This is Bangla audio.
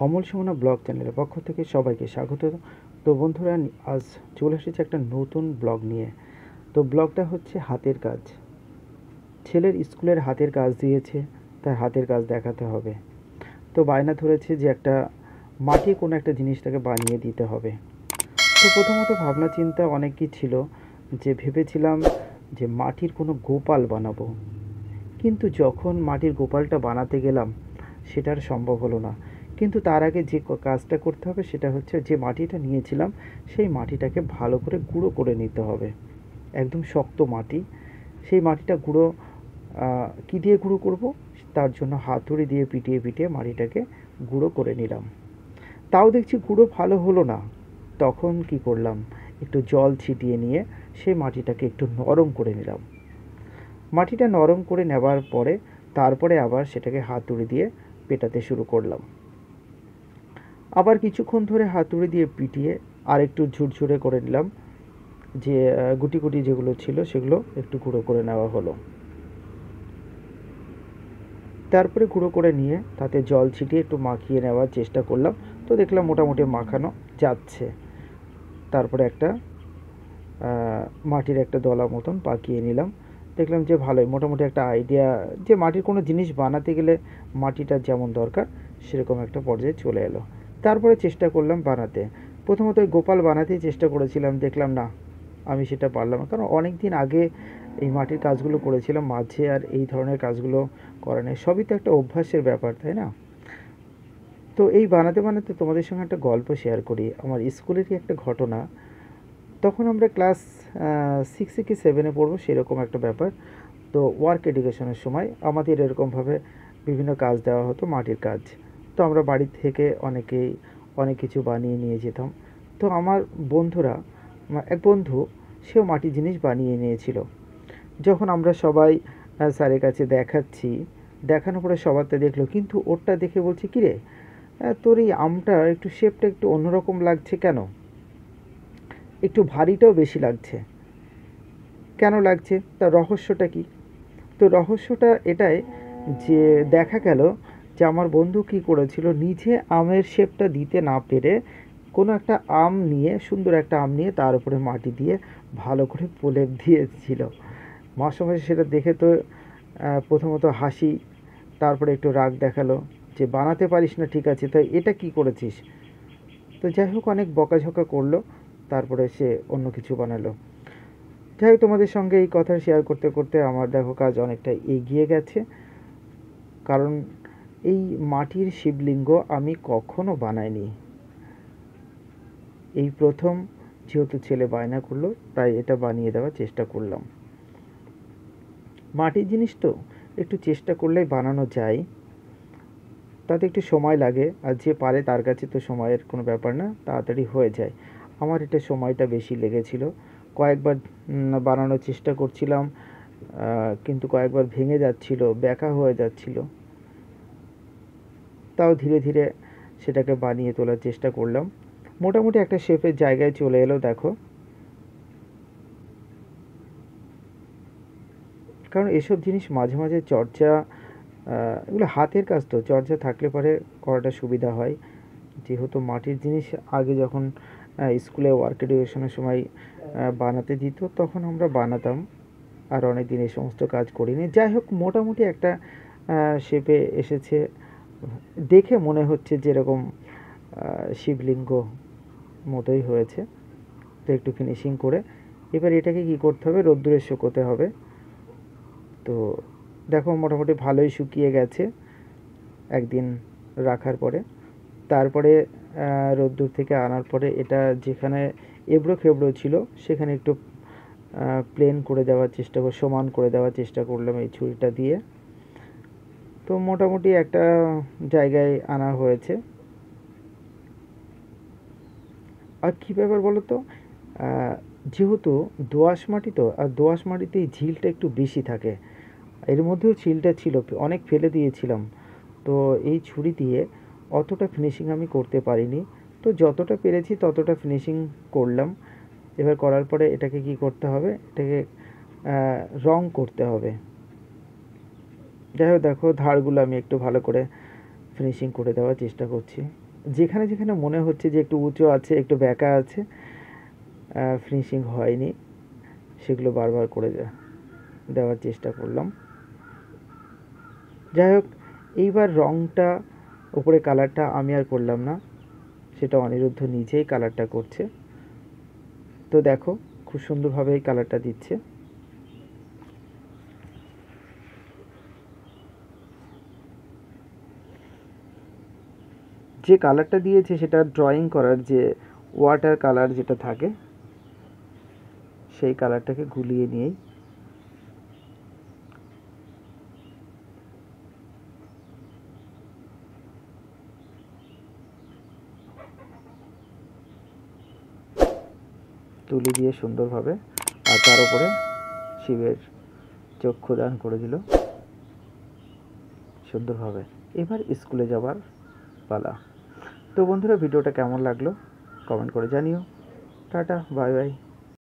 অমল সুমনা ব্লগ চ্যানেলের পক্ষ থেকে সবাইকে স্বাগত। তো বন্ধুরা, আজ চলে এসেছে একটা নতুন ব্লগ নিয়ে। তো ব্লগটা হচ্ছে হাতের কাজ। ছেলের স্কুলের হাতের কাজ দিয়েছে, তার হাতের কাজ দেখাতে হবে। তো বায়না ধরেছে যে একটা মাটির কোনো একটা জিনিসটাকে বানিয়ে দিতে হবে। তো প্রথমত ভাবনা চিন্তা অনেকই ছিল, যে ভেবেছিলাম যে মাটির কোনো গোপাল বানাবো, কিন্তু যখন মাটির গোপালটা বানাতে গেলাম সেটা আর সম্ভব হলো না। কিন্তু তার আগে যে কাজটা করতে হবে সেটা হচ্ছে, যে মাটিটা নিয়েছিলাম সেই মাটিটাকে ভালো করে গুঁড়ো করে নিতে হবে। একদম শক্ত মাটি, সেই মাটিটা গুঁড়ো কী দিয়ে গুঁড়ো করব, তার জন্য হাতুড়ি দিয়ে পিটিয়ে পিটিয়ে মাটিটাকে গুঁড়ো করে নিলাম। তাও দেখছি গুঁড়ো ভালো হলো না। তখন কি করলাম, একটু জল ছিটিয়ে নিয়ে সেই মাটিটাকে একটু নরম করে নিলাম। মাটিটা নরম করে নেবার পরে তারপরে আবার সেটাকে হাতুড়ি দিয়ে পেটাতে শুরু করলাম। আবার কিছুক্ষণ ধরে হাতুড়ি দিয়ে পিটিয়ে আর একটু ঝুরঝুরে করে নিলাম। যে গুটি গুটি যেগুলো ছিল সেগুলো একটু গুঁড়ো করে নেওয়া হলো। তারপরে গুঁড়ো করে নিয়ে তাতে জল ছিটিয়ে একটু মাখিয়ে নেওয়ার চেষ্টা করলাম। তো দেখলাম মোটামুটি মাখানো যাচ্ছে। তারপরে একটা মাটির একটা দলা মতন পাকিয়ে নিলাম। দেখলাম যে ভালোই মোটামুটি একটা আইডিয়া, যে মাটির কোনো জিনিস বানাতে গেলে মাটিটা যেমন দরকার সেরকম একটা পর্যায়ে চলে এলো। তারপরে চেষ্টা করলাম বানাতে। প্রথমত ওই গোপাল বানাতেই চেষ্টা করেছিলাম, দেখলাম না, আমি সেটা পারলাম না। কারণ অনেক দিন আগে এই মাটির কাজগুলো করেছিলাম, মাঝে আর এই ধরনের কাজগুলো করা নেই। সবই তো একটা অভ্যাসের ব্যাপার, তাই না? তো এই বানাতে বানাতে তোমাদের সঙ্গে একটা গল্প শেয়ার করি, আমার স্কুলেরই একটা ঘটনা। তখন আমরা ক্লাস 6 কি 7-এ পড়বো, সেরকম একটা ব্যাপার। তো ওয়ার্ক এডুকেশনের সময় আমাদের এরকমভাবে বিভিন্ন কাজ দেওয়া হতো, মাটির কাজ। তো আমরা বাড়ি থেকে অনেকেই অনেক কিছু বানিয়ে নিয়ে যেতাম। তো আমার বন্ধুরা, এক বন্ধু, সেও মাটির জিনিস বানিয়ে নিয়েছিল। যখন আমরা সবাই স্যারের কাছে দেখাচ্ছি, দেখানোর পরে সবার তো দেখলো, কিন্তু ওরটা দেখে বলছে, কিরে, তোর এই আমটা একটু শেপটা একটু অন্যরকম লাগছে কেন, একটু ভারীটাও বেশি লাগছে, কেন লাগছে, তার রহস্যটা কি? তো রহস্যটা এটাই, যে দেখা গেল যে আমার বন্ধু কী করেছিল, নিজে আমের শেপটা দিতে না পেরে কোনো একটা আম নিয়ে, সুন্দর একটা আম নিয়ে তার উপরে মাটি দিয়ে ভালো করে প্রলেপ দিয়েছিল। মাস্টারমশাই সেটা দেখে তো প্রথমত হাসি, তারপরে একটু রাগ দেখালো, যে বানাতে পারিস না ঠিক আছে, তাই এটা কি করেছিস? তো যাই হোক, অনেক বকাঝকা করলো। তারপরে সে অন্য কিছু বানালো। যাই হোক, তোমাদের সঙ্গে এই কথা শেয়ার করতে করতে আমার দেখো কাজ অনেকটা এগিয়ে গেছে। কারণ এই মাটির শিবলিঙ্গ আমি কখনো বানাইনি, এই প্রথম। যেহেতু ছেলে বায়না করলো, তাই এটা বানিয়ে দেওয়ার চেষ্টা করলাম। মাটির জিনিস তো একটু চেষ্টা করলেই বানানো যায়, তাতে একটু সময় লাগে, আর যে পারে তার কাছে তো সময়ের কোনো ব্যাপার না, তাড়াতাড়ি হয়ে যায়। আমার এটা সময়টা বেশি লেগেছিল। কয়েকবার বানানোর চেষ্টা করছিলাম, কিন্তু কয়েকবার ভেঙে যাচ্ছিল, ব্যাকা হয়ে যাচ্ছিল। তাও ধীরে ধীরে সেটাকে বানিয়ে তোলার চেষ্টা করলাম। মোটামুটি একটা শেপের জায়গায় চলে এলো, দেখো। কারণ এসব জিনিস মাঝে মাঝে চর্চা, এগুলো হাতের কাজ, তো চর্চা থাকলে পরে করাটা সুবিধা হয়। যেহেতু মাটির জিনিস আগে যখন স্কুলে ওয়ার্ক এডুকেশনের সময় বানাতে দিত, তখন আমরা বানাতাম। আর অনেক দিন এই সমস্ত কাজ করিনি। যাই হোক, মোটামুটি একটা শেপে এসেছে। দেখে মনে হচ্ছে যেরকম শিবলিঙ্গ মতোই হয়েছে। তো একটু ফিনিশিং করে এবার এটাকে কি করতে হবে, রোদ্দুরে শুকোতে হবে। তো দেখো মোটামুটি ভালোই শুকিয়ে গেছে একদিন রাখার পরে। তারপরে রোদ্দুর থেকে আনার পরে এটা যেখানে এবড়ো খেবড়ো ছিল সেখানে একটু প্লেন করে দেওয়ার চেষ্টা সমান করে দেওয়ার চেষ্টা করলাম এই ছুরিটা দিয়ে। তো মোটামুটি একটা জায়গায় আনা হয়েছে। আর কী ব্যাপার বলো তো, যেহেতু দোআঁশ মাটি, তো আর দোআঁশ মাটিতে এই ঝিলটা একটু বেশি থাকে। এর মধ্যেও ঝিলটা ছিল, অনেক ফেলে দিয়েছিলাম। তো এই ছুরি দিয়ে অতটা ফিনিশিং আমি করতে পারিনি। তো যতটা পেরেছি ততটা ফিনিশিং করলাম। এবার করার পরে এটাকে কি করতে হবে, এটাকে রং করতে হবে। যাই হোক, দেখো ধারগুলো আমি একটু ভালো করে ফিনিশিং করে দেওয়ার চেষ্টা করছি। যেখানে যেখানে মনে হচ্ছে যে একটু উঁচু আছে, একটু বেঁকা আছে, ফিনিশিং হয়নি, সেগুলো বারবার করে দেওয়ার চেষ্টা করলাম। যাই হোক, এইবার রঙটা, উপরে কালারটা আমি আর করলাম না, সেটা অনিরুদ্ধ নিজেই কালারটা করছে। তো দেখো খুব সুন্দরভাবে এই কালারটা দিচ্ছে। যে কালারটা দিয়েছে সেটা ড্রয়িং করার যে ওয়াটার কালার যেটা থাকে, সেই কালারটাকে গুলিয়ে নিয়েই তুলি দিয়ে সুন্দরভাবে, আর তার উপরে শিবের চক্ষুদান করে দিল সুন্দরভাবে। এবার স্কুলে যাবার পালা। তো বন্ধুরা, ভিডিওটা কেমন লাগলো কমেন্ট করে জানিও। Tata, bye bye.